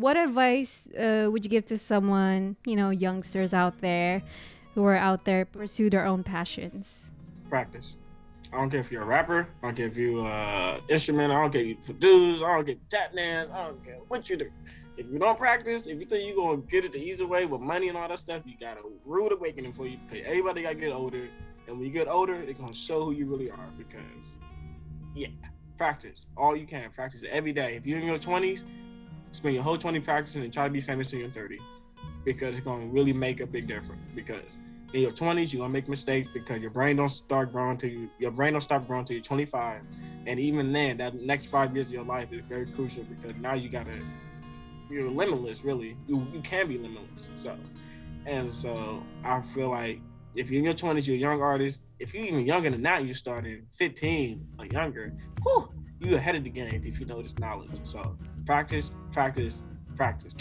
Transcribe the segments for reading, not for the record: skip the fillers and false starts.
what advice would you give to someone, youngsters out there who are out there pursue their own passions? Practice. I don't care if you're a rapper. I don't care if you instrument. I don't care if you produce. I don't care if you tap dance. I don't care what you do. If you don't practice, if you think you're gonna get it the easy way with money and all that stuff, you got a rude awakening for you. Okay, everybody gotta get older, and when you get older, it's gonna show who you really are. Because, yeah, practice all you can. Practice every day. If you're in your 20s, spend your whole 20 practicing and try to be famous in your 30, because it's gonna really make a big difference. Because in your 20s, you're gonna make mistakes because your brain don't start growing till your brain don't stop growing till you're 25, and even then, that next 5 years of your life is very crucial because now you're limitless. Really, you can be limitless. So I feel like if you're in your 20s, you're a young artist. If you're even younger than that, you started 15 or younger. Whew, you ahead of the game if you know this knowledge. So practice, practice, practice.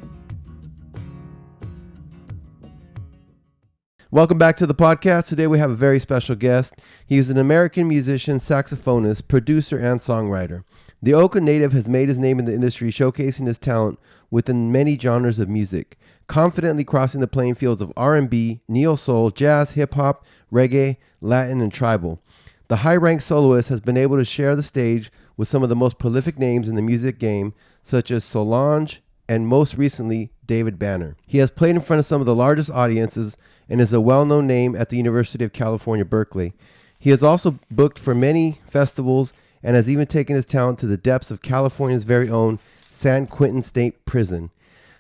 Welcome back to the podcast. Today we have a very special guest. He is an American musician, saxophonist, producer, and songwriter. The Oakland native has made his name in the industry, showcasing his talent within many genres of music, confidently crossing the playing fields of R&B, neo-soul, jazz, hip-hop, reggae, Latin, and tribal. The high-ranked soloist has been able to share the stage with some of the most prolific names in the music game, such as Solange and most recently, David Banner. He has played in front of some of the largest audiences and is a well-known name at the University of California, Berkeley. He has also booked for many festivals and has even taken his talent to the depths of California's very own San Quentin State Prison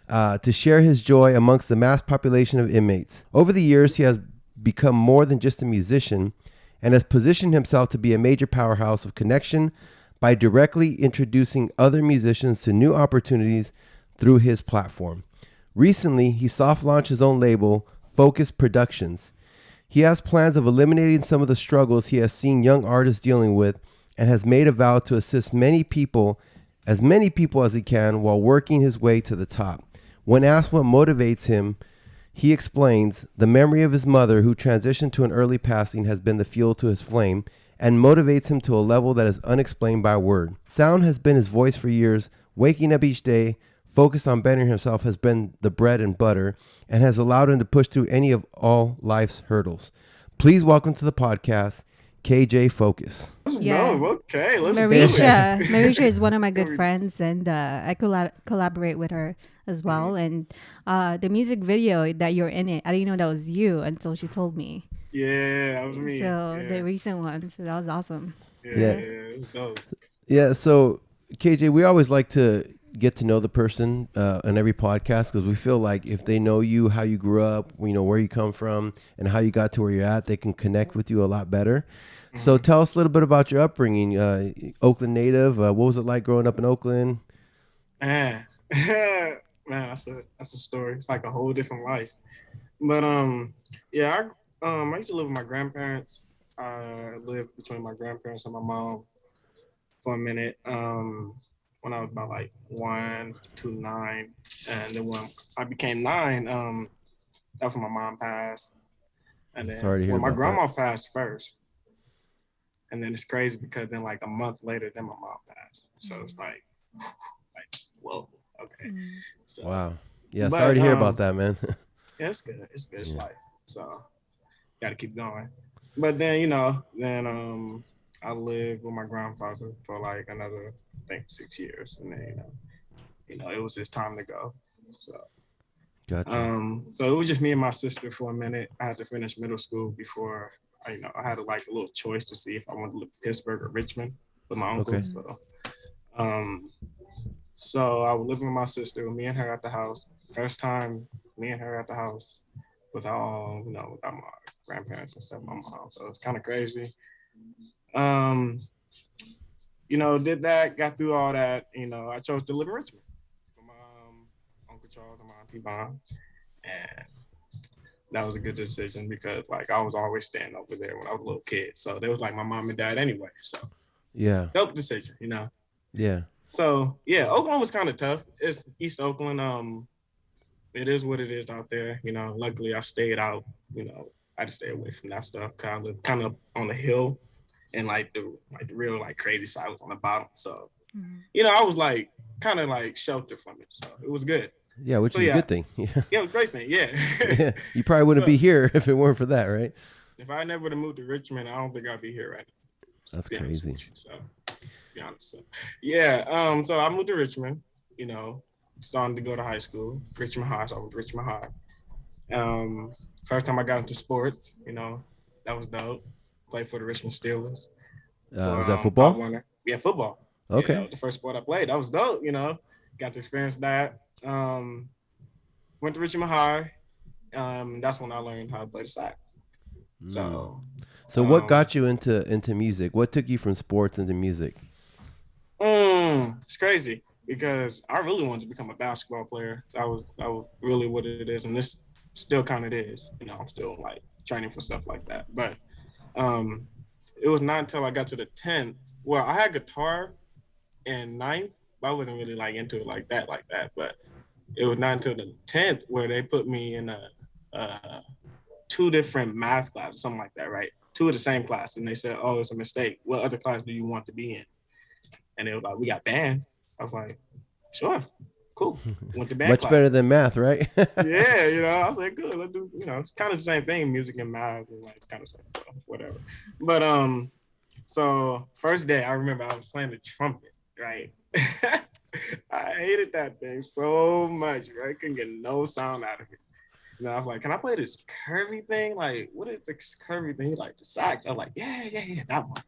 to share his joy amongst the mass population of inmates. Over the years, he has become more than just a musician and has positioned himself to be a major powerhouse of connection by directly introducing other musicians to new opportunities through his platform. Recently, he soft launched his own label, Focus Productionz. He has plans of eliminating some of the struggles he has seen young artists dealing with and has made a vow to assist many people as he can while working his way to the top. When asked what motivates him, he explains, the memory of his mother who transitioned to an early passing has been the fuel to his flame and motivates him to a level that is unexplained by word. Sound has been his voice for years. Waking up each day, focused on bettering himself has been the bread and butter and has allowed him to push through any of all life's hurdles. Please welcome to the podcast, KJ Focus. Yeah. Okay, let's Marisha. do it. Marisha is one of my good friends, and I collaborate with her as well. And the music video that you're in it, I didn't know that was you until she told me. Yeah, that was me. So yeah. the recent one, so that was awesome. Yeah, it was dope. Yeah, so KJ, we always like to get to know the person on every podcast because we feel like if they know you, how you grew up, where you come from and how you got to where you're at, they can connect with you a lot better. Mm-hmm. So tell us a little bit about your upbringing. Oakland native, what was it like growing up in Oakland? Man, that's a story. It's like a whole different life. But yeah, I used to live with my grandparents. I lived between my grandparents and my mom for a minute. When I was about like 1 to 9, and then when I became 9, that's when my mom passed, and then my grandma passed first, and then it's crazy because then like a month later, then my mom passed. So it's like whoa, okay. So, wow, yeah, sorry to hear about that, man. Yeah, it's good. It's good. It's life. So got to keep going. But then I lived with my grandfather for like another, I think, 6 years, and then it was his time to go. So, gotcha. So it was just me and my sister for a minute. I had to finish middle school before I had a little choice to see if I wanted to live in Pittsburgh or Richmond with my uncle. Okay. So I was living with my sister, with me and her at the house. First time me and her at the house without my grandparents and stuff, my mom. So it's kind of crazy. Did that, got through all that. I chose to live in Richmond with my Uncle Charles and my Auntie Bon, and that was a good decision because I was always staying over there when I was a little kid. So they was like my mom and dad anyway. So yeah, dope decision, Yeah. So yeah, Oakland was kind of tough. It's East Oakland. It is what it is out there. Luckily I stayed out. I had to stay away from that stuff. Kind of on the hill. And the real crazy side was on the bottom. So I was like kind of like sheltered from it, so it was good. Yeah, which is a good thing. Yeah, it was a great thing. Yeah. Yeah, you probably wouldn't be here if it weren't for that, right? If I never would have moved to Richmond, I don't think I'd be here right now. That's crazy. So, be honest. So, yeah. So I moved to Richmond. Starting to go to high school, Richmond High. So I went to Richmond High. First time I got into sports, that was dope. Played for the Richmond Steelers. Was that football? Yeah, football. Okay. The first sport I played, that was dope. Got to experience that. Went to Richmond High. That's when I learned how to play the sax. So what got you into music? What took you from sports into music? It's crazy because I really wanted to become a basketball player. That was really what it is, and this still kind of is. I'm still like training for stuff like that. But it was not until I got to the 10th. Well, I had guitar in 9th, but I wasn't really like into it like that. But it was not until the 10th where they put me in a 2 different math classes, something like that, right? 2 of the same class, and they said, "Oh, it's a mistake. What other class do you want to be in?" And they were like, "We got band." I was like, "Sure, cool." Went to band Much class. better than math, right? Yeah, I was like, "Good, let's do." It's kind of the same thing, music and math, and like kind of same, so whatever. But so first day, I remember I was playing the trumpet, right? I hated that thing so much, right? Couldn't get no sound out of it. I was like, "Can I play this curvy thing? Like, what is this curvy thing?" Like the sax. I was like, yeah, that one.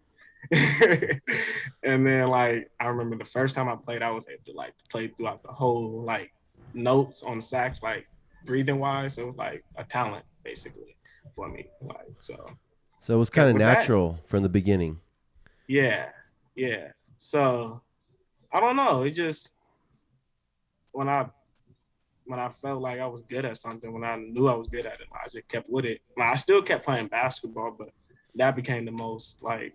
And then like I remember the first time I played, I was able to like play throughout the whole like notes on the sax, like breathing wise. So it was like a talent basically for me. Like so it was kind of natural from the beginning. Yeah. So I don't know. It just when I felt like I was good at something, when I knew I was good at it, I just kept with it. I still kept playing basketball, but that became the most like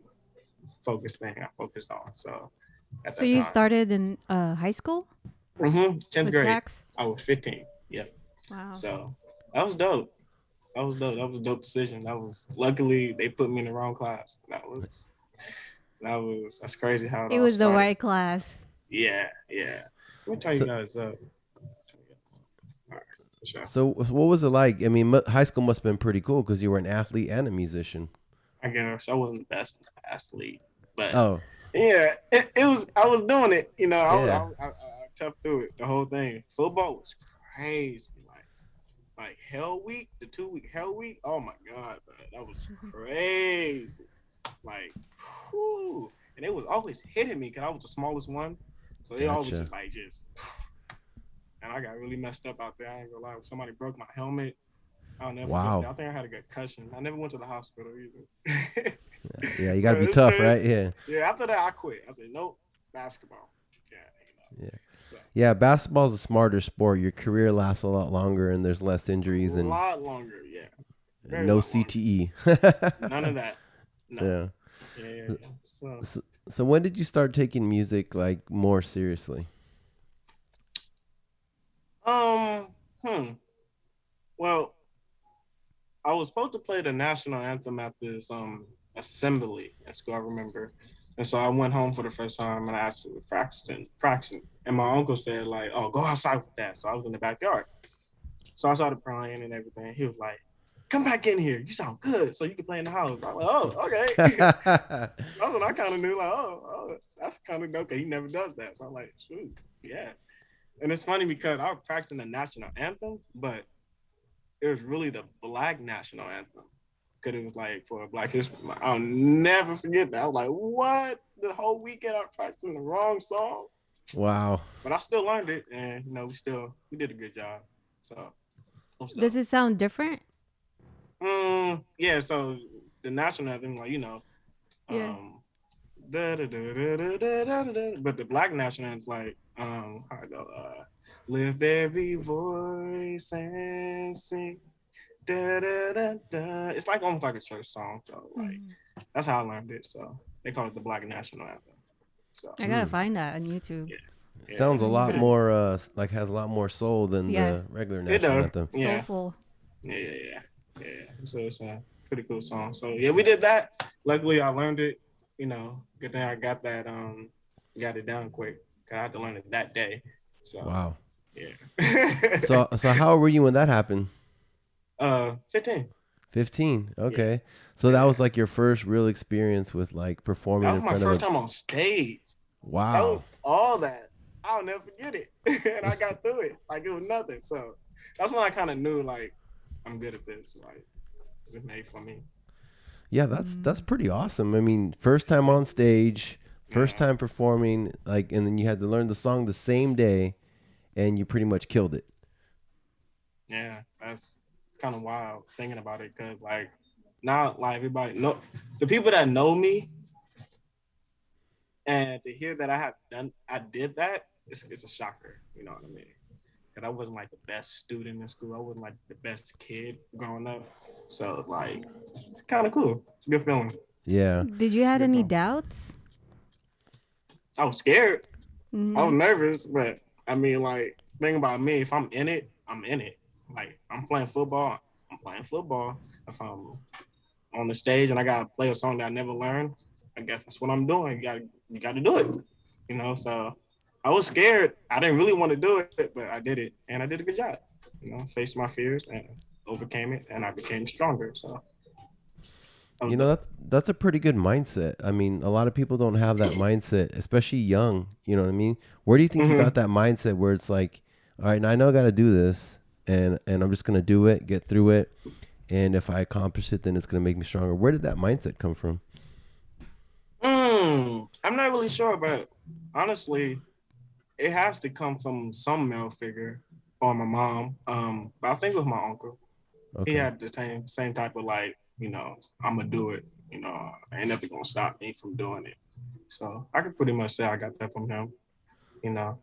focused thing I focused on. So you started in high school? 10th grade. Sax? I was 15. Yeah. Wow. So that was dope. That was a dope decision. Luckily they put me in the wrong class. That's crazy how it was the right class. Yeah. Let me tell you guys up. So what was it like? I mean, high school must have been pretty cool because you were an athlete and a musician. I guess I wasn't the best athlete, but yeah, it was. I was doing it. I tough through it. The whole thing. Football was crazy. Like Hell Week, the 2-week Hell Week. Oh my God, bro, that was crazy. Like, whew. And it was always hitting me because I was the smallest one, so they always just. And I got really messed up out there. I ain't gonna lie. Somebody broke my helmet. I'll never forget that. I think I had a concussion. I never went to the hospital either. Yeah, you gotta be tough, right? Yeah. Yeah. After that, I quit. I said, nope, basketball. Yeah. Yeah, basketball is a smarter sport. Your career lasts a lot longer, and there's less injuries. A lot longer, yeah. No CTE. None of that. No. Yeah. So when did you start taking music like more seriously? Well, I was supposed to play the national anthem at this assembly at school, I remember. And so I went home for the first time and I actually was practicing. And my uncle said like, "Oh, go outside with that." So I was in the backyard. So I started playing and everything. He was like, "Come back in here. You sound good. So you can play in the house." I was like, "Oh, okay." That's what I kind of knew. Like, oh, that's kind of okay. He never does that. So I'm like, shoot, yeah. And it's funny because I was practicing the national anthem, but it was really the Black national anthem. Because it was like for Black History Month. I'll never forget that. I was like, what? The whole weekend I was practicing the wrong song? Wow. But I still learned it, and we did a good job. So does it sound different? Yeah, so the national anthem, like, but the Black national anthem, like, how I go, lift every voice and sing. Da, da, da, da. It's like almost like a church song. So like that's how I learned it. So they call it the Black national anthem. So I gotta find that on YouTube. Yeah. Sounds a lot more has a lot more soul than the regular national anthem. Yeah. Soulful. Yeah. So it's a pretty cool song. So yeah, we did that. Luckily I learned it. Good thing I got that got it done quick. Cause I had to learn it that day. So Wow. yeah. So how old were you when that happened? 15. 15. Yeah. Okay. So that Yeah. was like your first real experience with like performing That in was my front of first a. time on stage. That was Wow. all that. I'll never forget it. And I got through it. Like it was nothing. So that's when I kind of knew like I'm good at this. Like it's made for me. Yeah, that's pretty awesome. I mean, first time on stage, first Yeah. time performing, like, and then you had to learn the song the same day, and you pretty much killed it. Yeah. That's kind of wild thinking about it. Cause like now like everybody know the people that know me and to hear that I did that, it's a shocker. You know what I mean? Cause I wasn't like the best student in school. I wasn't like the best kid growing up. So like, it's kind of cool. It's a good feeling. Yeah. Did you It's a had good any feeling. doubts? I was scared. I was Mm-hmm. nervous, but I mean, like, thing about me, if I'm in it, I'm in it. Like, I'm playing football. I'm playing football. If I'm on the stage and I gotta play a song that I never learned, I guess that's what I'm doing. You gotta do it. You know, so I was scared. I didn't really want to do it, but I did it, and I did a good job. You know, faced my fears and overcame it, and I became stronger. So that was You know, dope. that's a pretty good mindset. I mean, a lot of people don't have that mindset, especially young. You know what I mean? Where do you think you got Mm-hmm. that mindset where it's like, all right, now I know I got to do this, and I'm just gonna do it, get through it, and if I accomplish it, then it's gonna make me stronger. Where did that mindset come from? I'm not really sure, but honestly, it has to come from some male figure or my mom. But I think it was my uncle. He Okay. had the same type of like, you know, I'm gonna do it. You know, ain't nothing gonna stop me from doing it. So I could pretty much say I got that from him. You know,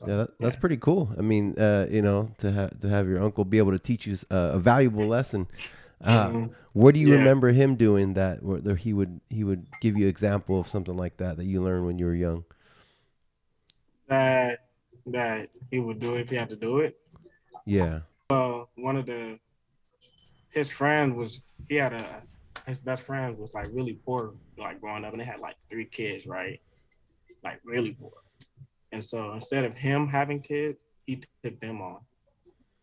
Yeah, so that's yeah. pretty cool. I mean, you know, to have your uncle be able to teach you a valuable lesson. Hmm. What do you Yeah, remember him doing that where he would give you example of something like that you learned when you were young? that that he would do it if he had to do it. Yeah. One of his friend was he had a his best friend was like really poor, like growing up, and they had like 3 kids, right? Like really poor. And so instead of him having kids, he took them on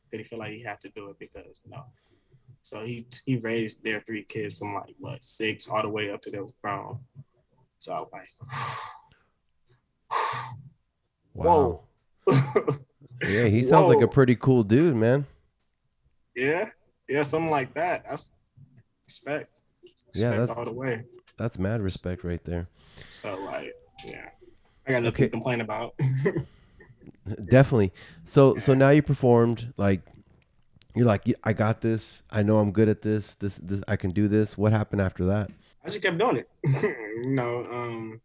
because he felt like he had to do it because you know. So he raised their 3 kids from like what 6 all the way up to their grown. So I was like, Wow. whoa, Yeah, he sounds like a whoa, pretty cool dude, man. yeah, yeah, something like that. That's respect, Yeah, respect all the way. that's mad respect right there. So like, yeah, I got nothing to Okay, complain about. definitely. So Yeah. now you performed like you're like "Yeah, I got this. I know I'm good at this. This I can do this." What happened after that? I just kept doing it. You know,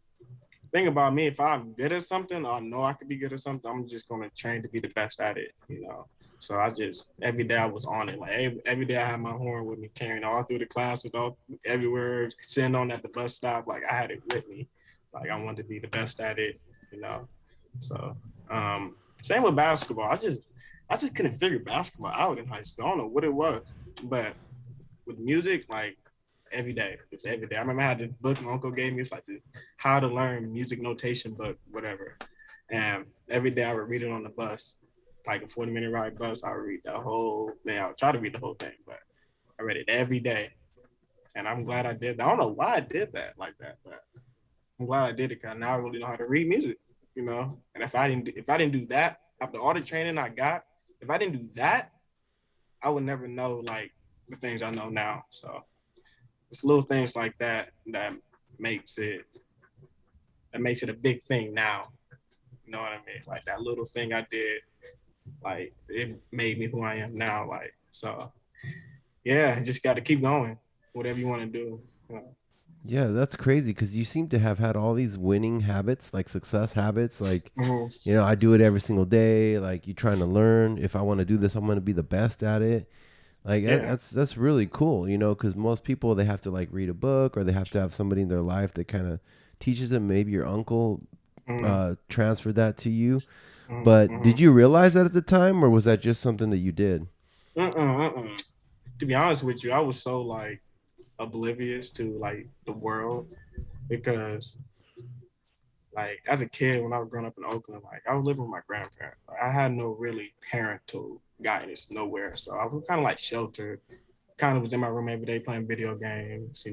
thing about me, if I'm good at something or know I could be good at something, I'm just gonna train to be the best at it, you know. So I just every day I was on it. Like every day I had my horn with me, carrying all through the classes, all everywhere, sitting on at the bus stop. Like I had it with me. Like I wanted to be the best at it, you know. So same with basketball. I just couldn't figure basketball out in high school. I don't know what it was, but with music, like every day. It's every day. I remember I had this book my uncle gave me. It's like this how to learn music notation book, whatever. And every day I would read it on the bus, like a 40-minute ride bus. I would read the whole thing. I would try to read the whole thing, but I read it every day. And I'm glad I did that. I don't know why I did that like that, but I'm glad I did it because now I really know how to read music, you know. And if I didn't do that after all the training I got, if I didn't do that, I would never know like the things I know now. So it's little things like that makes it that makes it a big thing now. You know what I mean? Like that little thing I did, like it made me who I am now. Like so, yeah, just got to keep going. Whatever you want to do. You know. Yeah, that's crazy because you seem to have had all these winning habits, like success habits. Like, Mm-hmm. you know, I do it every single day. Like, you trying to learn. If I want to do this, I'm going to be the best at it. Like, Yeah. that's really cool, you know, because most people, they have to, like, read a book or they have to have somebody in their life that kind of teaches them. Maybe your uncle Mm-hmm. transferred that to you. But Mm-hmm. did you realize that at the time or was that just something that you did? To be honest with you, I was so like oblivious to like the world because like as a kid when I was growing up in Oakland, like I was living with my grandparents. Like, I had no really parental guidance nowhere, so I was kind of like sheltered. Kind of was in my room every day playing video games,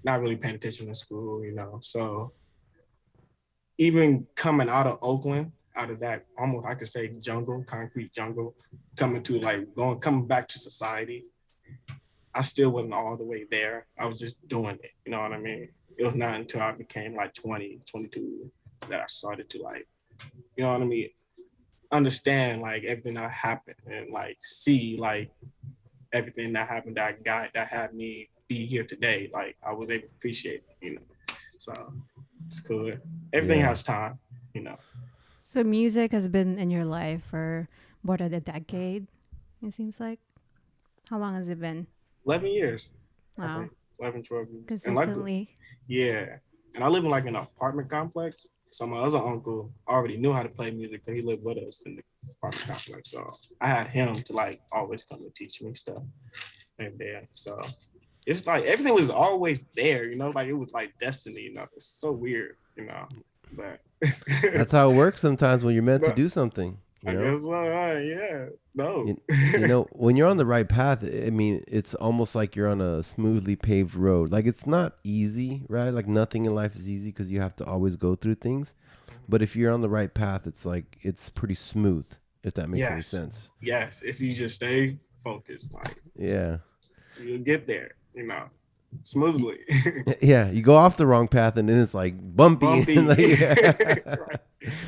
not really paying attention in school, So even coming out of Oakland, out of that almost I could say jungle, concrete jungle, coming back to society, I still wasn't all the way there. I was just doing it. You know what I mean? It was not until I became like 20, 22 that I started to like, you know what I mean? Understand like everything that happened and like see like everything that happened that had me be here today. Like I was able to appreciate it. So it's cool. Everything Yeah. has time, you know. So music has been in your life for more than a decade, it seems like. How long has it been? 11 years. I Wow. think 11, 12 years. Consistently. Yeah. And I live in like an apartment complex. So my other uncle already knew how to play music because he lived with us in the apartment complex. So I had him to like always come and teach me stuff. And then so it's like everything was always there, like it was like destiny, It's so weird, But That's how it works sometimes when you're meant to but do something. I guess yeah. No. When you're on the right path, I mean, it's almost like you're on a smoothly paved road. Like it's not easy, right? Like nothing in life is easy because you have to always go through things. But if you're on the right path, it's like it's pretty smooth, if that makes any sense. Yes, if you just stay focused, like Yeah, you'll get there, smoothly. yeah. You go off the wrong path, and then it's like bumpy. Bumpy. Like, Right.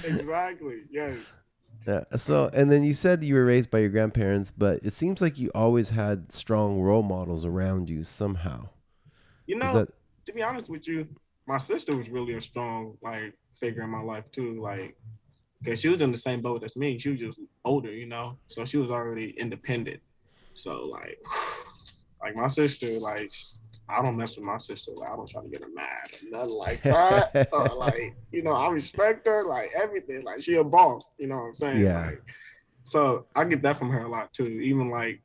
Exactly. Yes. Yeah. So, and then you said you were raised by your grandparents, but it seems like you always had strong role models around you somehow. To be honest with you, my sister was really a strong like figure in my life too. Like, because she was in the same boat as me. She was just older, so she was already independent. So like, like my sister, like I don't mess with my sister. Like, I don't try to get her mad or nothing like that. Like, I respect her, like everything. Like she a boss, you know what I'm saying? Yeah. Like, so I get that from her a lot too. Even like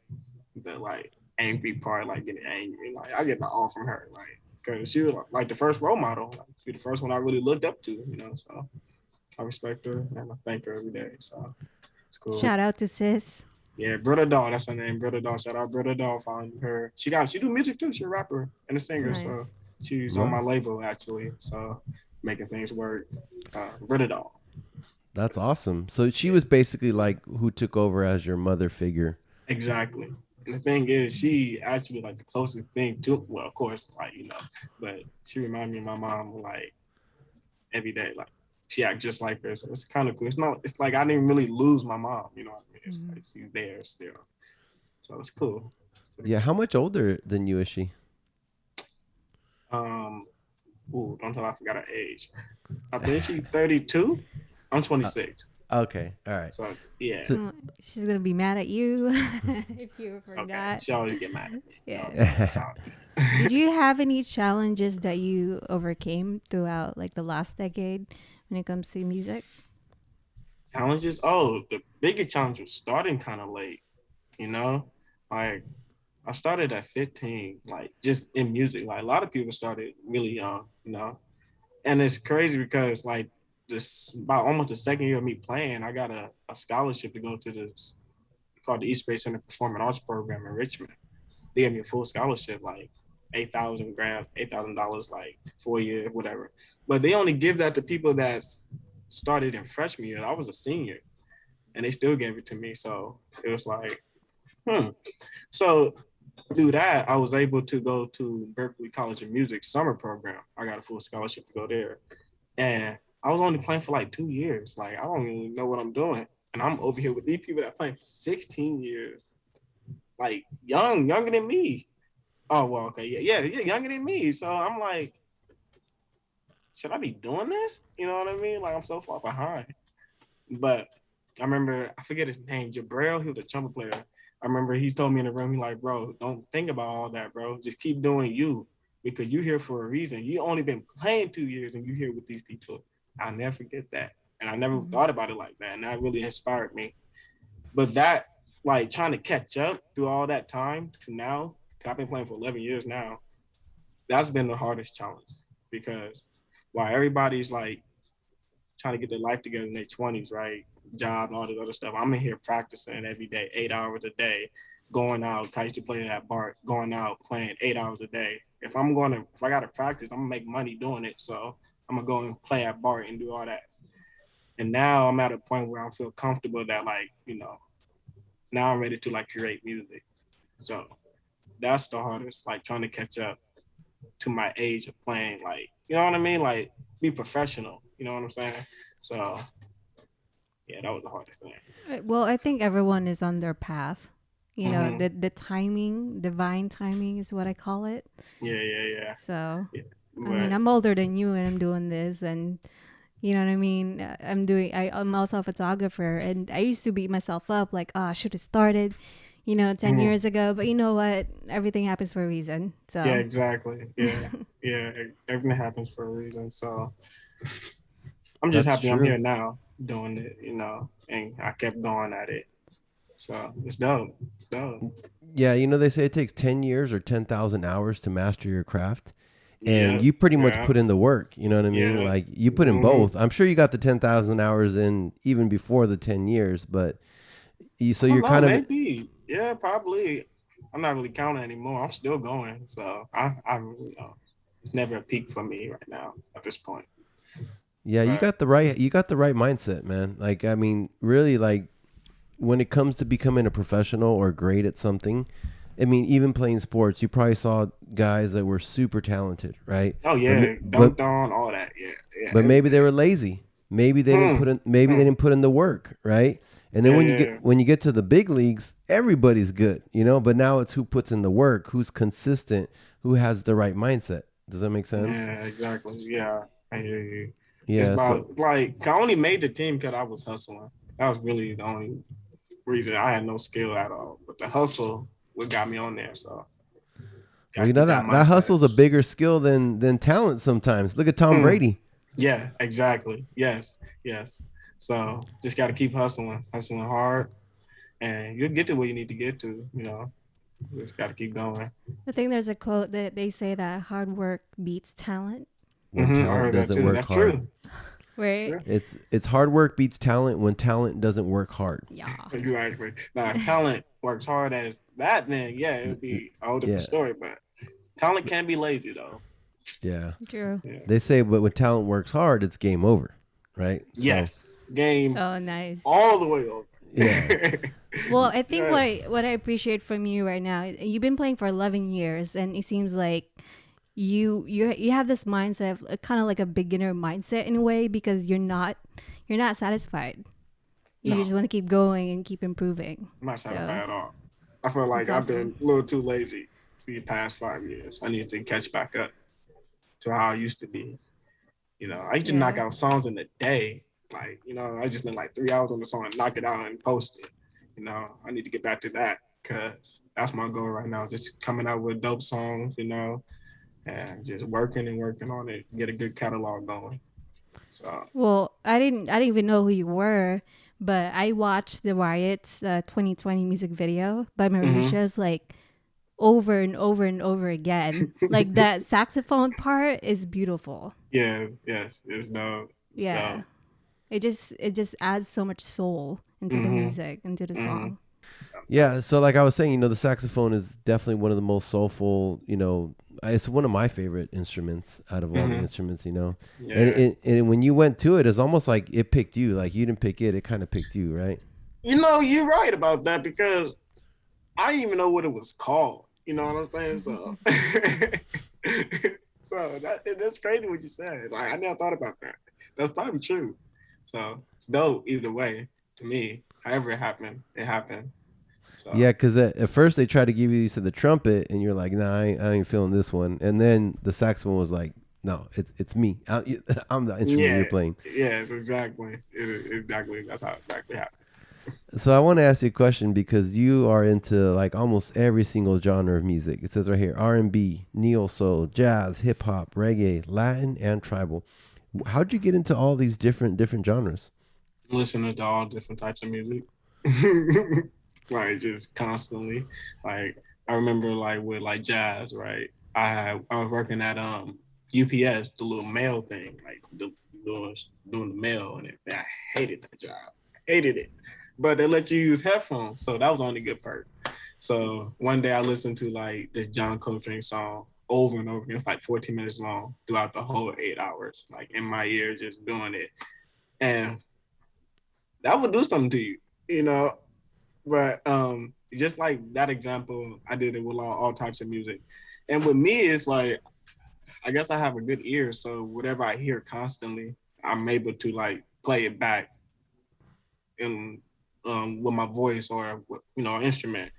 the like angry part, like getting angry. Like I get that all from her. Like, cause she was like the first role model. Like, she was the first one I really looked up to, so I respect her and I thank her every day. So it's cool. Shout out to sis. Yeah, Brother Doll, that's her name. Brother Doll. Shout out Brother Doll. Found her. She do music too. She's a rapper and a singer. Nice. So she's on my label actually. So making things work. Brother Doll. That's awesome. So she was basically like who took over as your mother figure. Exactly. And the thing is, she actually like the closest thing to, well, of course, like, but she reminded me of my mom like every day. Like she act just like her. So it's kind of cool. It's like I didn't really lose my mom, you know what I mean? It's like she's there still. So it's cool. Yeah, how much older than you is she? Don't tell I forgot her age. I think she's 32. I'm 26. Okay, all right. So yeah. She's gonna be mad at you if you forgot. Okay. She always get mad at me. Yeah. Did you have any challenges that you overcame throughout like the last decade when it comes to music? Challenges? Oh, the biggest challenge was starting kind of late. Like I started at 15, like just in music. Like a lot of people started really young, and it's crazy because like this about almost the second year of me playing, I got a scholarship to go to this called the East Bay Center Performing Arts Program in Richmond. They gave me a full scholarship, like $8,000, like 4 years, whatever. But they only give that to people that started in freshman year. I was a senior, and they still gave it to me. So it was like, So through that, I was able to go to Berkeley College of Music summer program. I got a full scholarship to go there, and I was only playing for like 2 years. Like I don't even know what I'm doing, and I'm over here with these people that playing for 16 years, like younger than me. Oh well, okay, yeah, younger than me. So I'm like, should I be doing this? You know what I mean? Like I'm so far behind. But I remember, I forget his name, Jabril. He was a trumpet player. I remember he told me in the room, he's like, bro, don't think about all that, bro. Just keep doing you, because you're here for a reason. You only been playing 2 years and you're here with these people. I'll never forget that. And I never thought about it like that. And that really inspired me. But that, like, trying to catch up through all that time to now, I've been playing for 11 years now, that's been the hardest challenge. Because while everybody's like trying to get their life together in their 20s, right? Job and all this other stuff. I'm in here practicing every day, 8 hours a day, going out. I used to play at bar, going out playing 8 hours a day. If I got to practice, I'm gonna make money doing it. So I'm gonna go and play at bar and do all that. And now I'm at a point where I feel comfortable that, like, you know, now I'm ready to like create music. So that's the hardest, like trying to catch up to my age of playing, like, you know what I mean? Like, be professional, you know what I'm saying? So yeah, that was the hardest thing. Well, I think everyone is on their path. You know, Mm-hmm. the timing, divine timing is what I call it. Yeah. So, Yeah. I mean, I'm older than you and I'm doing this, and you know what I mean? I'm also a photographer, and I used to beat myself up like, oh, I should have started, 10 Mhm. years ago. But you know what? Everything happens for a reason. So, Yeah, exactly. Yeah, everything happens for a reason. So I'm just That's happy I'm true. here now doing it, you know, and I kept going at it. So it's dope. It's dope. Yeah, you know, they say it takes 10 years or 10,000 hours to master your craft. And Yeah, you pretty much yeah, put in the work. You know what I mean? yeah. Like, you put in Mm-hmm. both. I'm sure you got the 10,000 hours in even before the 10 years, but so I don't you're know, kind of, maybe. Yeah, probably. I'm not really counting anymore. I'm still going. So I you know, it's never a peak for me right now at this point. yeah, But you got the right mindset, man. Like, I mean, really, like, when it comes to becoming a professional or great at something, I mean, even playing sports, you probably saw guys that were super talented, right? oh But yeah, dunked on all that. Yeah, but maybe they everything. were lazy. Maybe they didn't Hmm. put in the work, right? And then Yeah. when you get to the big leagues, everybody's good, you know. But now it's who puts in the work, who's consistent, who has the right mindset. Does that make sense? Yeah, exactly. Yeah, I hear you. It's Yeah. So about like I only made the team because I was hustling. That was really the only reason. I had no skill at all, but the hustle what got me on there. So well, gotta you know keep that that mindset. hustle's a bigger skill than talent sometimes. Look at Tom Hmm. Brady. Yeah, exactly. Yes. So just gotta keep hustling hard, and you'll get to where you need to get to. You know, just gotta keep going. I think there's a quote that they say that hard work beats talent, When I talent heard that doesn't too. work That's hard. true. right? True. It's hard work beats talent when talent doesn't work hard. Yeah. Exactly. Now, if talent works hard as that, then yeah, it would be a whole different Yeah. story. But talent can be lazy though. Yeah. True. Yeah. They say, but when talent works hard, it's game over, right? So, Yes. Game Oh, nice. all the way over. yeah. Well, I think Yes. what I appreciate from you right now, you've been playing for 11 years, and it seems like you have this mindset, of kind of like a beginner mindset in a way, because you're not satisfied. You No, just want to keep going and keep improving. I'm not So satisfied at all. I feel like it's I've been awesome. a little too lazy for the past 5 years. I need to catch back up to how I used to be. You know, I used to knock Yeah. out songs in a day. Like, you know, I just been like 3 hours on the song and knock it out and post it. You know, I need to get back to that because that's my goal right now. Just coming out with dope songs, you know, and just working and working on it, get a good catalog going. So, Well, I didn't even know who you were, but I watched the Riots 2020 music video by mhm. Mauritius like over and over and over again. Like that saxophone part is beautiful. Yeah, yes, it's dope. It's Yeah. dope. It just adds so much soul into the Mm-hmm. music, into the Mm-hmm. song. Yeah. So, like I was saying, you know, the saxophone is definitely one of the most soulful, you know, it's one of my favorite instruments out of all the Mm-hmm. instruments, you know. Yeah. And when you went to it, it's almost like it picked you. Like you didn't pick it, it kind of picked you, right? You know, you're right about that because I didn't even know what it was called. You know what I'm saying? So, that's crazy what you said. Like I never thought about that. That's probably true. So it's dope either way to me. However it happened, it happened. So Yeah, because at first they tried to give you to the trumpet, and you're like, nah, I ain't feeling this one. And then the saxophone was like, no, it's me. I'm the instrument you're yeah, playing. yes, exactly. Exactly. That's how it exactly happened. So I want to ask you a question because you are into like almost every single genre of music. It says right here R&B, neo soul, jazz, hip hop, reggae, Latin, and tribal. How'd you get into all these different genres? Listening to all different types of music. Like just constantly. Like I remember like with like jazz, right? I was working at UPS, the little mail thing, like the doing the mail, and I hated that job. Hated it. But they let you use headphones, so that was only good part. So one day I listened to like this John Coltrane song over and over again, it's like 14 minutes long throughout the whole 8 hours, like in my ear, just doing it. And that would do something to you, you know. But just like that example, I did it with all types of music. And with me, it's like, I guess I have a good ear. So whatever I hear constantly, I'm able to like play it back in with my voice or with, an instrument.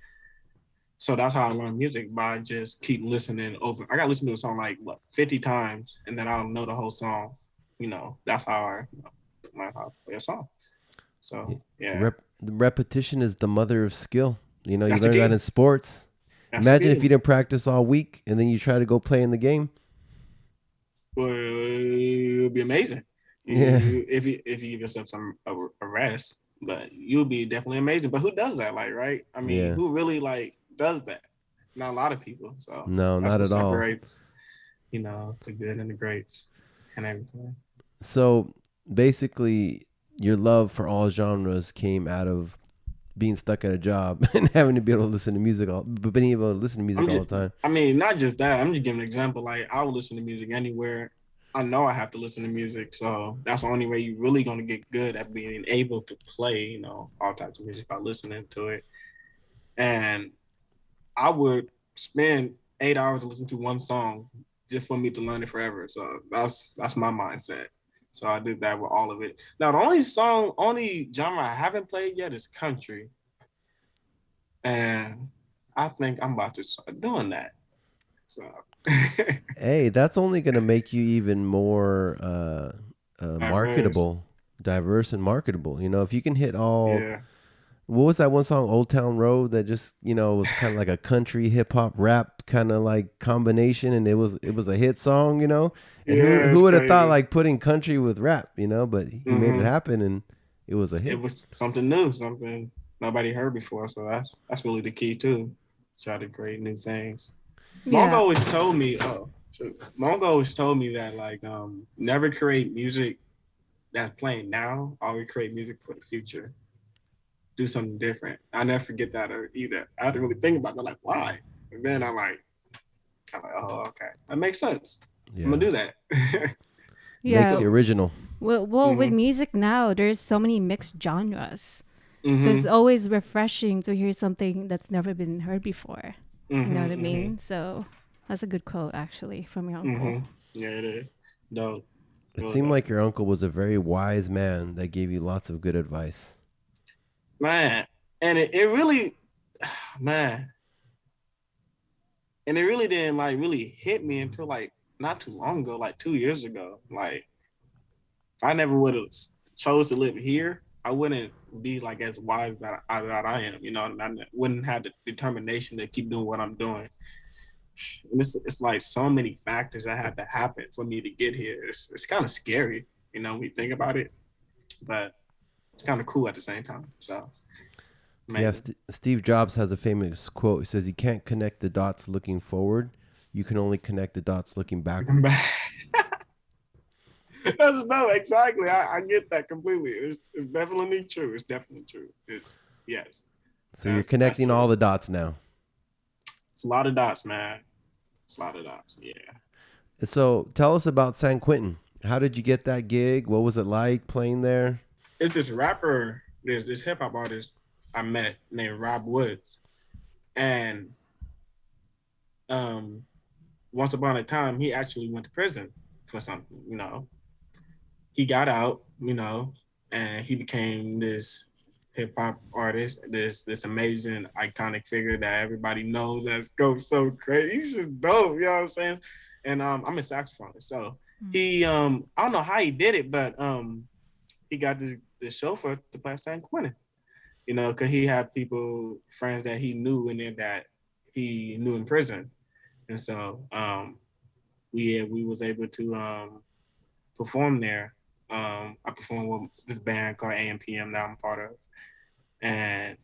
So that's how I learn music, by just keep listening over. I got to listen to a song like 50 times, and then I'll know the whole song. That's how I learn how to play a song. So yeah, The repetition is the mother of skill. You That's learn the that key. in sports. That's Imagine the if key. you didn't practice all week and then you try to go play in the game. Well, it would be amazing. Yeah. If you give yourself a rest, but you'll be definitely amazing. But who does that? Like, right? I mean, Yeah. who really like does that? Not a lot of people. So No, that's not what at all. separates, the good and the greats and everything. So basically, your love for all genres came out of being stuck at a job and having to be able to listen to music but being able to listen to music all the time. I mean, not just that. I'm just giving an example. Like, I will listen to music anywhere. I know I have to listen to music, so that's the only way you're really gonna get good at being able to play, all types of music by listening to it. And I would spend 8 hours listening to one song just for me to learn it forever. So that's my mindset. So I did that with all of it. Now the only genre I haven't played yet is country, and I think I'm about to start doing that. So Hey, that's only going to make you even more marketable, diverse and marketable. If you can hit all, yeah. what was that one song, Old Town Road, that just, was kind of like a country hip hop rap kind of like combination, and it was a hit song, and Yeah, who it's would have thought crazy. like putting country with rap, but he made it happen and it was a hit. It was something new, something nobody heard before. So that's really the key too. Try to create new things. Mongo Yeah. always told me, Mongo always told me that like never create music that's playing now, always create music for the future. Do something different. I never forget that either. I had to really think about that, like why? And then I'm like, oh, okay. That makes sense. Yeah. I'm gonna do that. Yeah. Makes the original. Well, with music now, there's so many mixed genres. Mm-hmm. So it's always refreshing to hear something that's never been heard before. You know what I mean? So that's a good quote, actually, from your uncle. Yeah, it is. No. It seemed like your uncle was a very wise man that gave you lots of good advice. Man, and it really, man, and it really didn't like really hit me until like not too long ago, like 2 years ago. Like, if I never would have chose to live here, I wouldn't be like as wise that I am, and I wouldn't have the determination to keep doing what I'm doing. And it's like so many factors that had to happen for me to get here. It's kind of scary, when you think about it, but it's kind of cool at the same time. So, yeah, Steve Jobs has a famous quote. He says, "You can't connect the dots looking forward. You can only connect the dots looking backward." That's no, exactly. I get that completely. It's definitely true. It's definitely true. It's yes. So you're connecting all the dots now. It's a lot of dots, man. It's a lot of dots. Yeah. So tell us about San Quentin. How did you get that gig? What was it like playing there? It's this rapper, this hip hop artist I met named Rob Woods, and once upon a time he actually went to prison for something. He got out, and he became this hip hop artist, this amazing iconic figure that everybody knows that's goes so crazy. He's just dope, you know what I'm saying? And I'm a saxophonist, so he I don't know how he did it, but he got this chauffeur to play San Quentin, because he had friends that he knew in there that he knew in prison, and so we was able to perform there. I performed with this band called AM/PM that I'm part of, and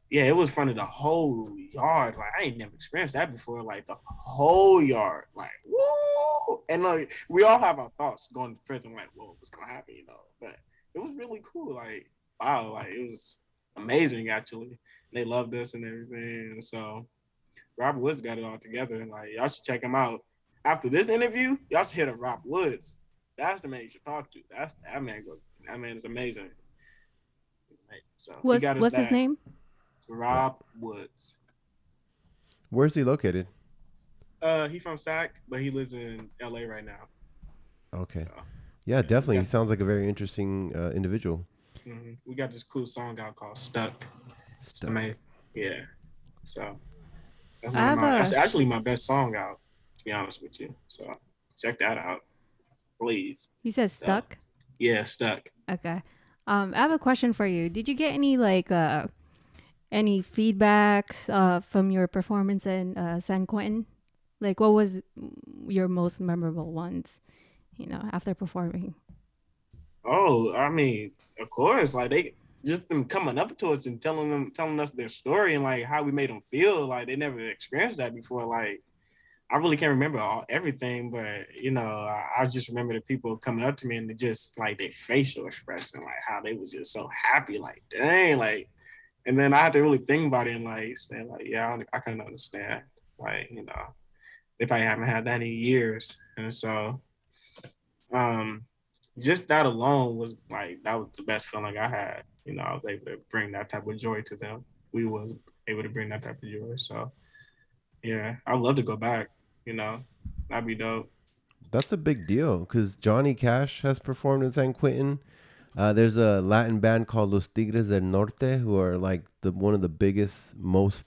Yeah, it was in front of the whole yard. Like I ain't never experienced that before. Like the whole yard. Like, whoa. And like we all have our thoughts going to prison, like, whoa, what's gonna happen, you know? But it was really cool. Like, wow, like it was amazing actually. They loved us and everything. So Robert Woods got it all together. And like y'all should check him out. After this interview, y'all should hit up Rob Woods. That's the man you should talk to. That man goes. That man is amazing. So What's his name? Rob Woods. Where's he located? He's from Sac, but he lives in LA right now. Okay. So, yeah, definitely. He sounds like a very interesting individual. Mm-hmm. We got this cool song out called Stuck. Yeah. So that's actually my best song out, to be honest with you. So check that out, please. You said Stuck? Yeah, Stuck. Okay. I have a question for you. Did you get any any feedbacks from your performance in San Quentin? Like, what was your most memorable ones, after performing? Oh, I mean, of course, like they just them coming up to us and telling us their story and like how we made them feel. Like they never experienced that before. Like I really can't remember everything, but I just remember the people coming up to me and just like their facial expression, like how they was just so happy, like dang, like. And then I had to really think about it and like say like, yeah, I couldn't understand, like they probably haven't had that in years, and so just that alone was like that was the best feeling I had. I was able to bring that type of joy to them. We was able to bring that type of joy. So yeah, I'd love to go back. That'd be dope. That's a big deal because Johnny Cash has performed in San Quentin. There's a Latin band called Los Tigres del Norte who are like one of the biggest, most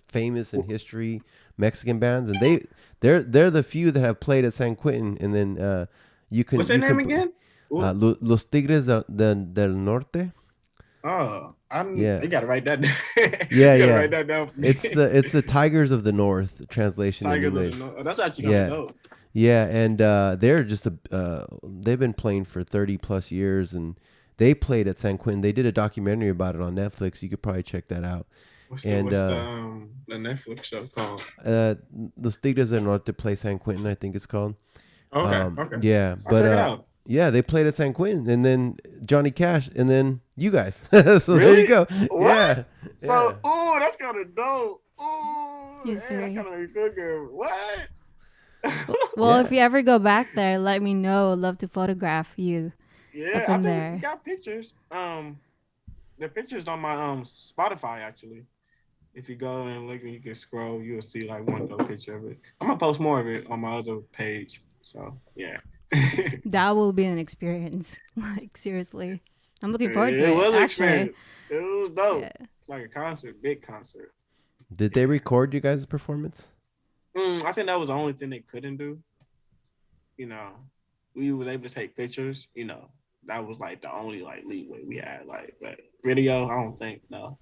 famous in history Mexican bands, and they're the few that have played at San Quentin. And then you can. What's their name again? Los Tigres del Norte. Oh, you gotta write that down. Yeah. Write that down for me. It's the Tigers of the North translation. Tigers of the North. Oh, that's actually dope. Yeah, and they're just they've been playing for 30 plus years, and they played at San Quentin. They did a documentary about it on Netflix. You could probably check that out. What's the Netflix show called? Los Tigres del Norte play San Quentin, I think it's called. Okay. Yeah, I'll check it out. Yeah, they played at San Quentin, and then Johnny Cash, and then you guys. So really? There you go. What? Yeah. So, that's kind of dope. That kind of made me feel good. What? Well, if you ever go back there, let me know. I'd love to photograph you. Yeah, from I think there. We got pictures. The pictures on my Spotify actually. If you go and look and you can scroll, you'll see like one dope picture of it. I'm gonna post more of it on my other page. So yeah. That will be an experience. Like seriously, I'm looking forward to it. It was an actually. experience. It was dope. Yeah. It's like a concert, big concert. Did they record you guys' performance? I think that was the only thing they couldn't do. We was able to take pictures. That was like the only like leeway we had. Like, but video, I don't think no.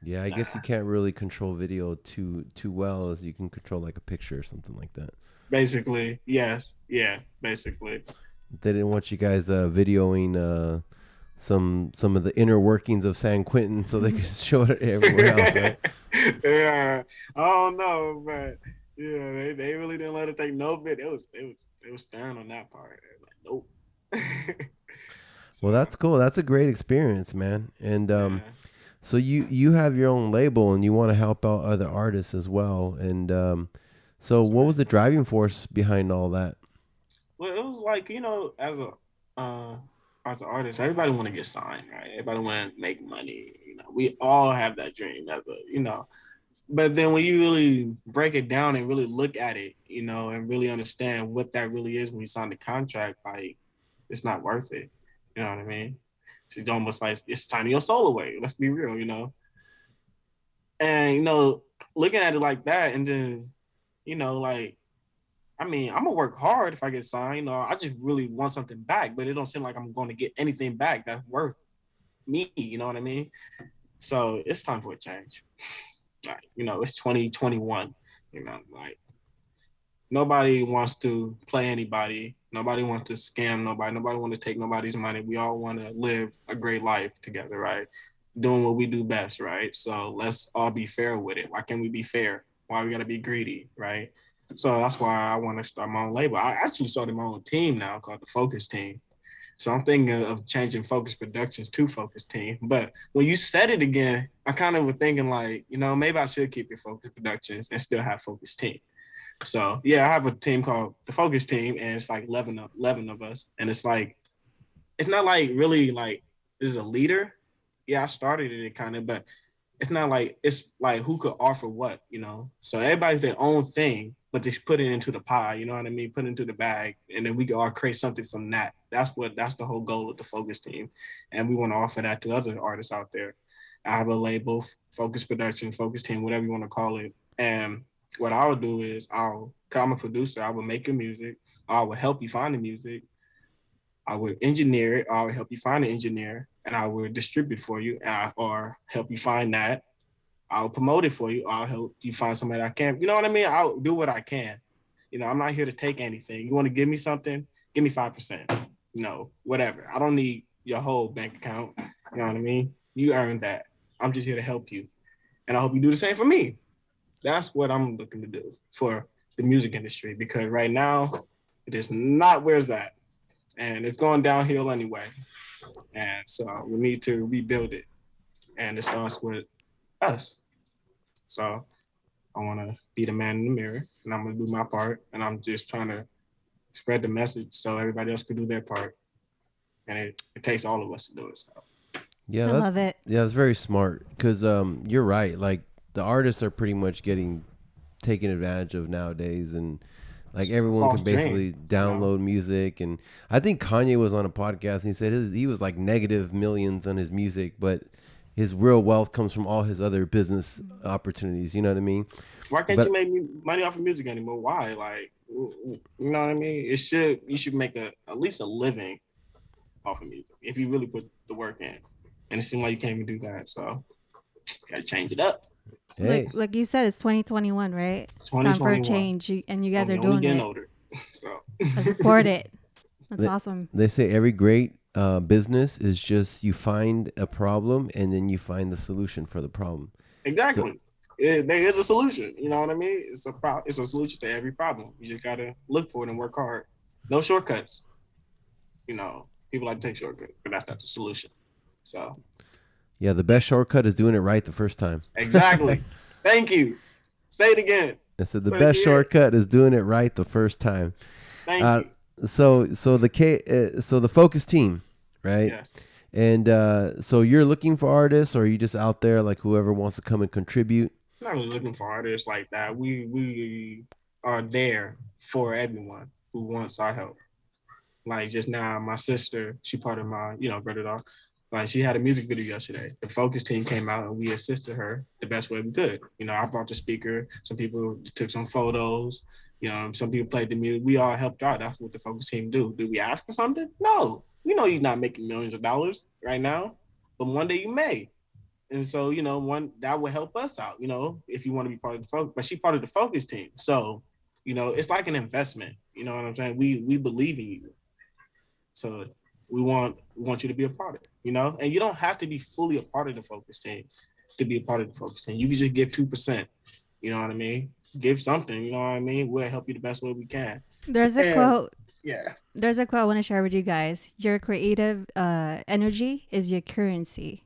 Yeah, I guess you can't really control video too well as you can control like a picture or something like that. Basically, yes, yeah, basically. They didn't want you guys videoing some of the inner workings of San Quentin so they could show it everywhere else, right? Yeah, I don't know, but yeah, they really didn't let it take no video. It was staring on that part. Like, nope. Well, that's cool. That's a great experience, man. And so you have your own label and you want to help out other artists as well. And so what was the driving force behind all that? Well, it was like, as an artist, everybody want to get signed, right? Everybody want to make money. We all have that dream but then when you really break it down and really look at it, and really understand what that really is when you sign the contract, like it's not worth it. You know what I mean? It's almost like it's signing your soul away. Let's be real, And looking at it like that, and then like, I mean, I'm gonna work hard if I get signed. I just really want something back, but it don't seem like I'm going to get anything back that's worth me. You know what I mean? So it's time for a change. Like, it's 2021. Like nobody wants to play anybody. Nobody wants to scam nobody. Nobody wants to take nobody's money. We all want to live a great life together, right? doing what we do best, right? So let's all be fair with it. Why can't we be fair? Why we gotta be greedy, right? So that's why I want to start my own label. I actually started my own team now called the Focus Team. So I'm thinking of changing Focus Productionz to Focus Team. But when you said it again, I kind of was thinking like, maybe I should keep it Focus Productionz and still have Focus Team. So yeah, I have a team called the Focus Team, and it's like 11 of us. And it's like, it's not like really like this is a leader. Yeah, I started it kind of, but it's not like, it's like who could offer what. So everybody's their own thing, but just put it into the pie, you know what I mean? Put it into the bag, and then we can all create something from that. That's the whole goal of the Focus Team. And we want to offer that to other artists out there. I have a label, Focus Production, Focus Team, whatever you want to call it. And what I'll do is cause I'm a producer, I will make your music, I will help you find the music, I will engineer it, I will help you find an engineer, and I will distribute for you, or help you find that. I'll promote it for you. I'll help you find somebody that can. You know what I mean? I'll do what I can. I'm not here to take anything. You want to give me something? Give me 5%. Whatever. I don't need your whole bank account. You know what I mean? You earned that. I'm just here to help you. And I hope you do the same for me. That's what I'm looking to do for the music industry, because right now it is not where it's at. And it's going downhill anyway. And so we need to rebuild it. And it starts with us. So I want to be the man in the mirror, and I'm going to do my part. And I'm just trying to spread the message so everybody else can do their part. And it takes all of us to do it. So. Yeah, I love it. Yeah, that's very smart, because you're right. Like, the artists are pretty much getting taken advantage of nowadays, and like everyone can basically download music. And I think Kanye was on a podcast and he said he was like negative millions on his music, but his real wealth comes from all his other business opportunities. You know what I mean? Why can't you make money off of music anymore? Why? Like, you know what I mean? You should make at least a living off of music if you really put the work in. And it seems like you can't even do that. So gotta change it up. Hey. Like you said, it's 2021, right? It's time for a change, and you guys are doing getting it. Older, so I support it. That's awesome. They say every great business is just you find a problem and then you find the solution for the problem. Exactly. So, there is a solution. You know what I mean? It's a solution to every problem. You just gotta look for it and work hard. No shortcuts. People like to take shortcuts, but that's not the solution. So. Yeah, the best shortcut is doing it right the first time. Exactly. Thank you. Say it again. I said the best shortcut is doing it right the first time. Thank you. So the Focus Team, right? Yes. And so you're looking for artists, or are you just out there like whoever wants to come and contribute? I'm not really looking for artists like that. We are there for everyone who wants our help. Like just now, my sister, she part of my, brother dog. Like she had a music video yesterday. The Focus Team came out and we assisted her the best way we could. I brought the speaker. Some people took some photos. Some people played the music. We all helped out. That's what the Focus Team do. Did we ask for something? No. We know you're not making millions of dollars right now, but one day you may. And so, one that will help us out, if you want to be part of the Focus. But she's part of the Focus Team. So, it's like an investment. You know what I'm saying? We believe in you. So we want you to be a part of it, and you don't have to be fully a part of the Focus Team to be a part of the Focus Team. You can just give 2%. You know what I mean? Give something. You know what I mean? We'll help you the best way we can. There's a quote. Yeah. There's a quote I want to share with you guys. Your creative energy is your currency.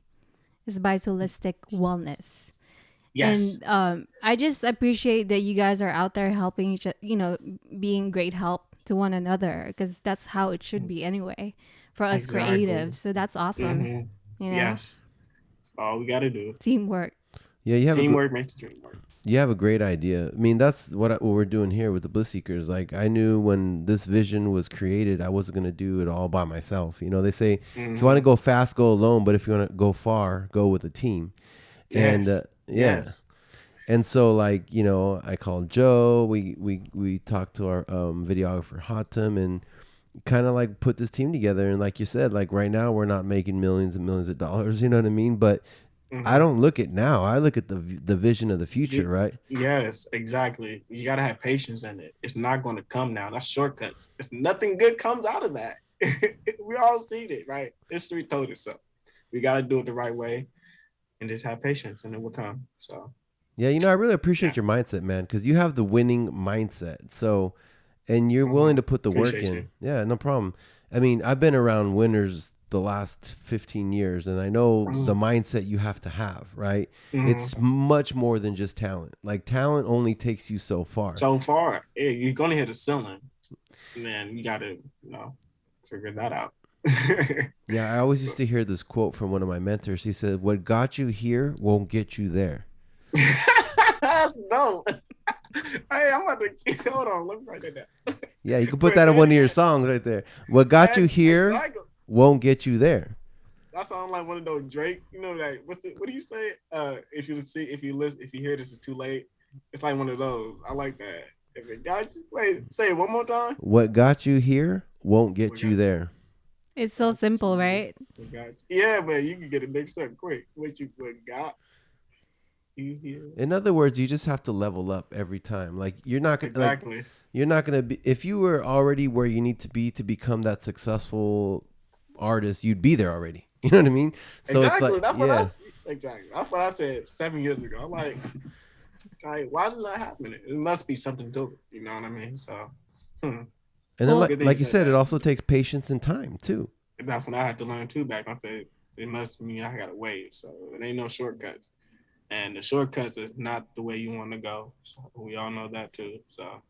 It's by Holistic Wellness. Yes. And I just appreciate that you guys are out there helping each other, being great help to one another, because that's how it should be anyway for us creatives. So that's awesome. Mm-hmm. Yes. That's all we got to do. Teamwork. Yeah, you have teamwork makes the dream work. You have a great idea. I mean, that's what we're doing here with the Bliss Seekers. Like, I knew when this vision was created, I wasn't going to do it all by myself. They say, if you want to go fast, go alone. But if you want to go far, go with a team. Yes. And yes. And so, I called Joe. We talked to our videographer, Hatem, and kind of put this team together. And like you said, right now, we're not making millions and millions of dollars. You know what I mean? But I don't look at now. I look at the vision of the future, right? Yes, exactly. You got to have patience in it. It's not going to come now. That's shortcuts. If nothing good comes out of that, we all seen it, right? History told us so. We got to do it the right way. and just have patience, and it will come. So Yeah, I really appreciate yeah, your mindset, man, because you have the winning mindset. So, and you're willing to put the work appreciate you. in. Yeah, no problem. I mean, I've been around winners the last 15 years, and I know the mindset you have to have, right? Mm-hmm. It's much more than just talent. Like, talent only takes you so far. So far, you're gonna hit a ceiling, and then you gotta, figure that out. Yeah, I always used to hear this quote from one of my mentors. He said, "What got you here won't get you there." That's dope. Hey, I'm about to hold on. Let me write that down. Yeah, you can put Wait, that in say one it of your again. songs right there. What got you here Exactly. won't get you there. That sounds like one of those Drake. Like what do you say? If you listen, if you hear this is too late. It's like one of those. I like that. If it got you, wait, say it one more time. What got you here won't get What you got there. It's so simple, right? What got you? Yeah, but you can get it mixed up quick. What got you here? In other words, you just have to level up every time. Like you're not gonna Exactly. you're not gonna be if you were already where you need to be to become that successful artist, you'd be there already. You know what I mean? So Exactly. it's like That's what I said 7 years ago. I'm like, why did that happen? It must be something to it. You know what I mean? So, and then Well, like you said, it also takes patience and time too. that's when I had to learn too. Back, I said it must mean I gotta wait. So it ain't no shortcuts, and the shortcuts is not the way you want to go. So we all know that too. So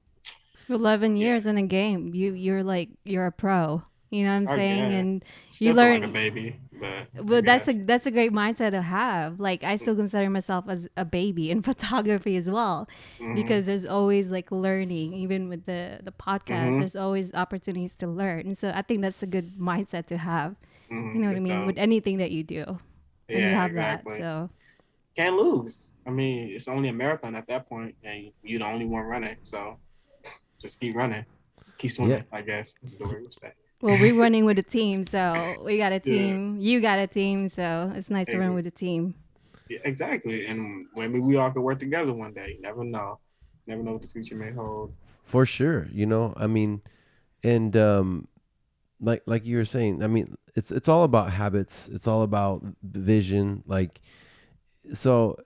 11 yeah, years in a game, you're a pro. You know what I'm I saying? guess And you still feel like a learn. baby, but I But guess. that's a great mindset to have. Like I still consider myself as a baby in photography as well, Mm-hmm. because there's always like learning. Even with the podcast, Mm-hmm. there's always opportunities to learn. And so I think that's a good mindset to have. You know Mm-hmm. what I It's mean? With dope. anything that you do, and you Yeah, have that. exactly. So Can't lose. I mean, it's only a marathon at that point, and you're the only one running. So just keep running, keep Yeah. swimming. I guess is the way we say. well, we're running with a team, so we got a Yeah, team. You got a team, so it's nice to run with a team. yeah, exactly. And maybe we all could work together one day. You never know. Never know what the future may hold. For sure. I mean, and like you were saying, I mean, it's all about habits. It's all about vision. Like so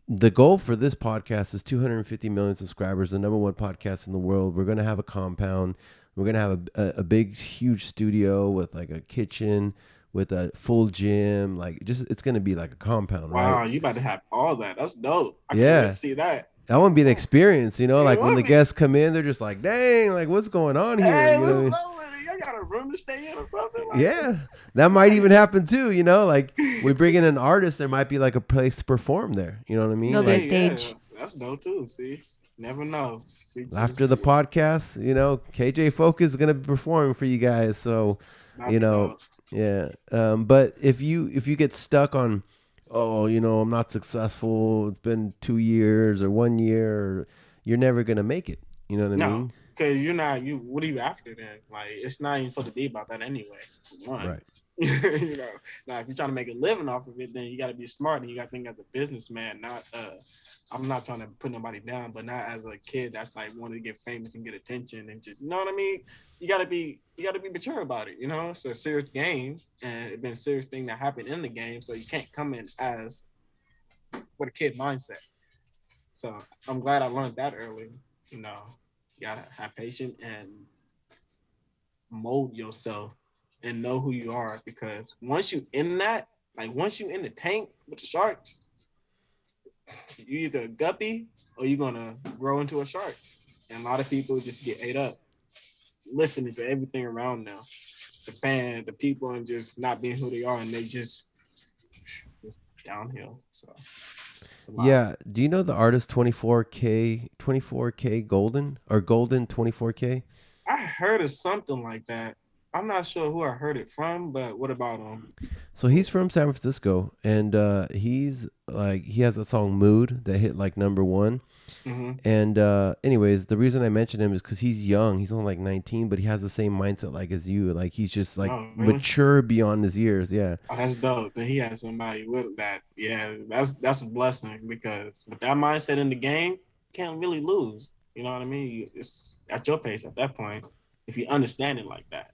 the goal for this podcast is 250 million subscribers, the number one podcast in the world. We're going to have a compound. We're going to have a big, huge studio with like a kitchen, with a full gym. Like just, it's going to be like a compound, Wow, right? you about to have all that. That's dope. I can't wait Yeah. to see that. That would be an experience, It like when would the be. guests come in, they're just like, dang, like what's going on here? Hey, You know what I what's mean? up with it? Y'all got a room to stay in or something? Like, Yeah, that might even happen too. Like we bring in an artist, there might be like a place to perform there. You know what I mean? There'll be a Like stage. That's dope too. See, never know. after the podcast, KJ Folk is gonna be performing for you guys. So, That'd be dope. yeah. But if you get stuck on, oh, I'm not successful. It's been 2 years or 1 year. Or, you're never gonna make it. You know what I No, mean? because you're not. What are you after then? Like, it's not even supposed to be about that anyway. For one. Right. Now if you're trying to make a living off of it, then you got to be smart and you got to think as a businessman, not. I'm not trying to put nobody down, but not as a kid that's like wanting to get famous and get attention and just, you know what I mean? You gotta be mature about it. It's a serious game, and it's been a serious thing that happened in the game, so you can't come in as with a kid mindset. So I'm glad I learned that early. You gotta have patience and mold yourself and know who you are, because once you in that, like once you in the tank with the sharks, you either a guppy or you're gonna grow into a shark. And a lot of people just get ate up listening to everything around them, the people, and just not being who they are, and they just downhill. So it's a lot. Yeah. Do you know the artist 24K Golden or Golden 24K? I heard of something like that. I'm not sure who I heard it from, but what about him? So he's from San Francisco, and he's like he has a song "Mood" that hit like number one. Mm-hmm. And anyways, the reason I mentioned him is because he's young. He's only like 19, but he has the same mindset like as you. Like he's just like Really? mature beyond his years. Yeah. Oh, that's dope. Then he has somebody with that. Yeah, that's a blessing, because with that mindset in the game, you can't really lose. You know what I mean? It's at your pace at that point if you understand it like that.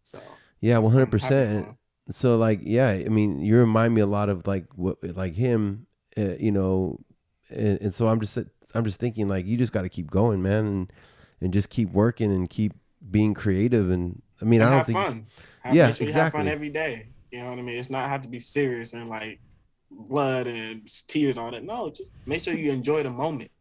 So Yeah, I'm happy for 100%. him. So like, yeah, I mean, you remind me a lot of like what like him, you know, and so I'm just thinking like you just got to keep going, man, and just keep working and keep being creative. And I mean, I And don't have think, fun. yeah, Make sure you have fun exactly. every day. You know what I mean? It's not have to be serious and like blood and tears and all that. No, just make sure you enjoy the moment.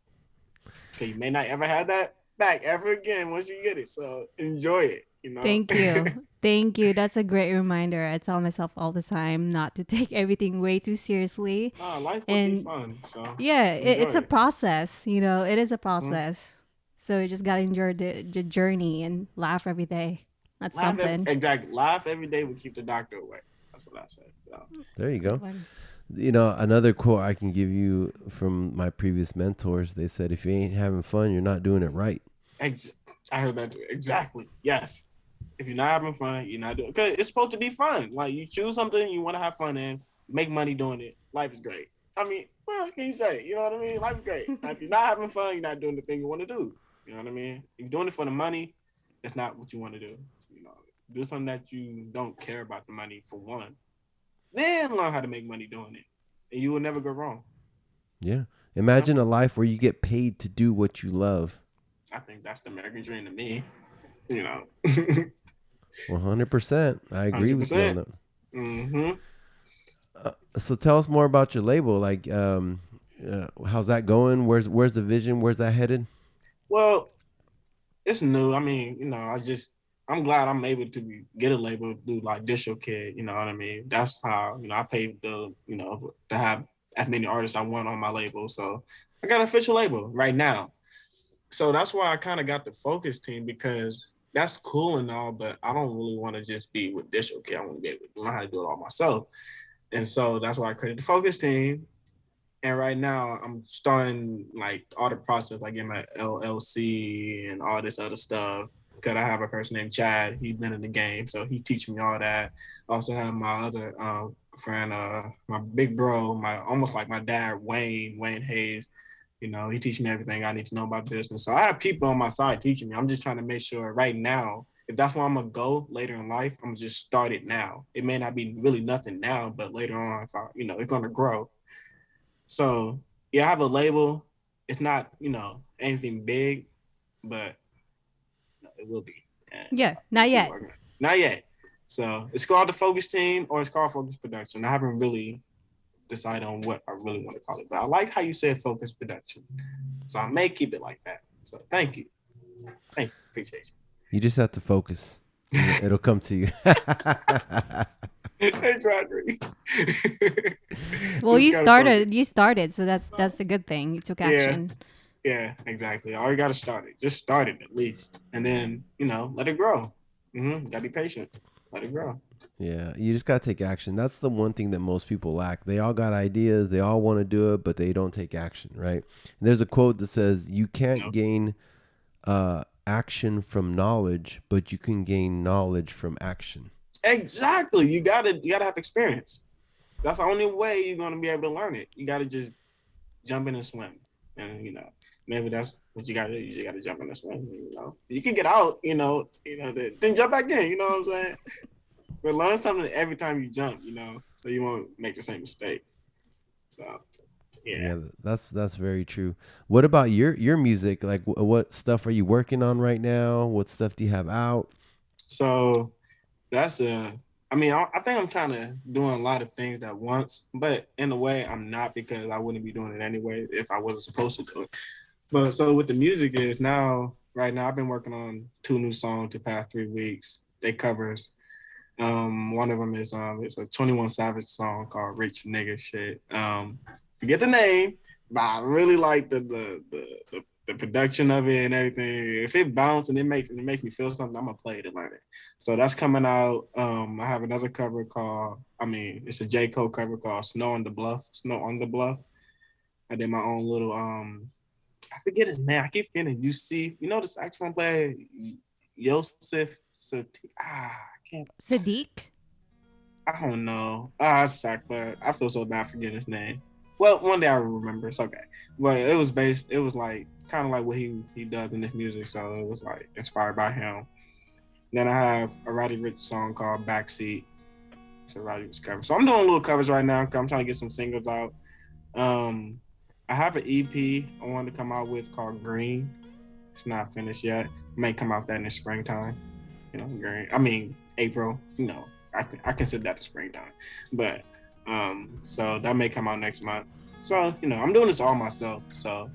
Okay, you may not ever have that back ever again once you get it. So enjoy it. You know. Thank you. Thank you. That's a great reminder. I tell myself all the time not to take everything way too seriously. No, life would be And fun. So yeah, enjoy it's a it. process, you know, it is a Mhm. process. So you just got to enjoy the journey and laugh every day. That's something. Exactly. Laugh every day will keep the doctor away. That's what I say. So There you That's a good go. one. You know, another quote I can give you from my previous mentors, they said, if you ain't having fun, you're not doing it right. ex- I heard that too. Exactly. Yes. If you're not having fun, you're not doing because it's supposed to be fun. Like you choose something you want to have fun in, make money doing it. Life is great. I mean, what else can you say? You know what I mean? Life is great. Now, if you're not having fun, you're not doing the thing you want to do. You know what I mean? If you're doing it for the money, that's not what you want to do. You know, do something that you don't care about the money for one. Then learn how to make money doing it, and you will never go wrong. Yeah. Imagine a life where you get paid to do what you love. I think that's the American dream to me. You know, 100%. I agree with you on 100%. that. Mm-hmm. So tell us more about your label. Like, how's that going? Where's the vision? Where's that headed? Well, it's new. I mean, I'm glad I'm able to get a label through like DistroKid. You know what I mean? That's how I paid to have as many artists I want on my label. So I got an official label right now. So that's why I kind of got the Focus team because that's cool and all, but I don't really want to just be with DistroKid. I want to be able to learn how to do it all myself. And so that's why I created the Focus team. And right now I'm starting like all the process, like in my LLC and all this other stuff. Cause I have a person named Chad. He's been in the game, so he teach me all that. I also have my other friend, my big bro, my almost like my dad, Wayne Hayes. You know, he teach me everything I need to know about business. So I have people on my side teaching me. I'm just trying to make sure right now, if that's where I'm gonna go later in life, I'm gonna just start it now. It may not be really nothing now, but later on, if it's gonna grow. So yeah, I have a label. It's not, anything big, but it will be. And Yeah, I'm not keep yet. working. Not yet. So it's called the Focus Team or it's called Focus Production. I haven't really decided on what I really want to call it, but I like how you said Focus Production. So I may keep it like that. So thank you. Thank you. Appreciate You just have to focus. It'll come to you. you. Exactly. Well, Just you gotta focus. started. You started, so that's the good thing. You took Yeah. action. Yeah, exactly. All you got to start it. Just start it at least. And then, let it grow. Got to be patient. Let it grow. Yeah, you just got to take action. That's the one thing that most people lack. They all got ideas, they all want to do it, but they don't take action, right? And there's a quote that says, "You can't gain action from knowledge, but you can gain knowledge from action." Exactly. You gotta have experience. That's the only way you're gonna be able to learn it. You gotta just jump in and swim. And maybe that's what you gotta do. You just gotta jump in and swim. You can get out, then jump back in, you know what I'm saying? But learn something every time you jump, so you won't make the same mistake. So yeah. Yeah, that's very true. What about your music? Like, what stuff are you working on right now? What stuff do you have out? So that's I think I'm kind of doing a lot of things at once, but in a way I'm not because I wouldn't be doing it anyway if I wasn't supposed to do it. But so with the music is right now I've been working on 2 new songs the past 3 weeks. They covers. One of them is it's a 21 Savage song called Rich Nigga Shit. Forget the name, but I really like the production of it and everything. If it bounces and it makes me feel something, I'm gonna play it and learn it. So that's coming out. I have another cover it's a J. Cole cover called Snow on the Bluff. I did my own little I forget his name. I keep forgetting. The saxophone player Yosef I can't. Sadiq. I don't know. Sack player. I feel so bad forgetting his name. Well, one day I will remember. It's okay. But it was like kind of like what he does in this music. So it was like inspired by him. Then I have a Roddy Ricch song called Backseat. So Roddy was covered. So I'm doing little covers right now. I'm trying to get some singles out. I have an EP I wanted to come out with called Green. It's not finished yet. May come out that in the springtime. You know, green. I mean April. You know, I consider that the springtime. But so that may come out next month. So you know, I'm doing this all myself. So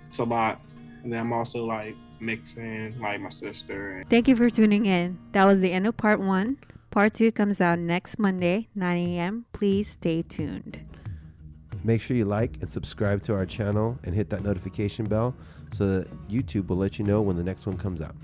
it's a lot. And then I'm also like mixing like my sister. Thank you for tuning in. That was the end of part 1. Part 2 comes out next Monday, 9 a.m. Please stay tuned. Make sure you like and subscribe to our channel and hit that notification bell so that YouTube will let you know when the next one comes out.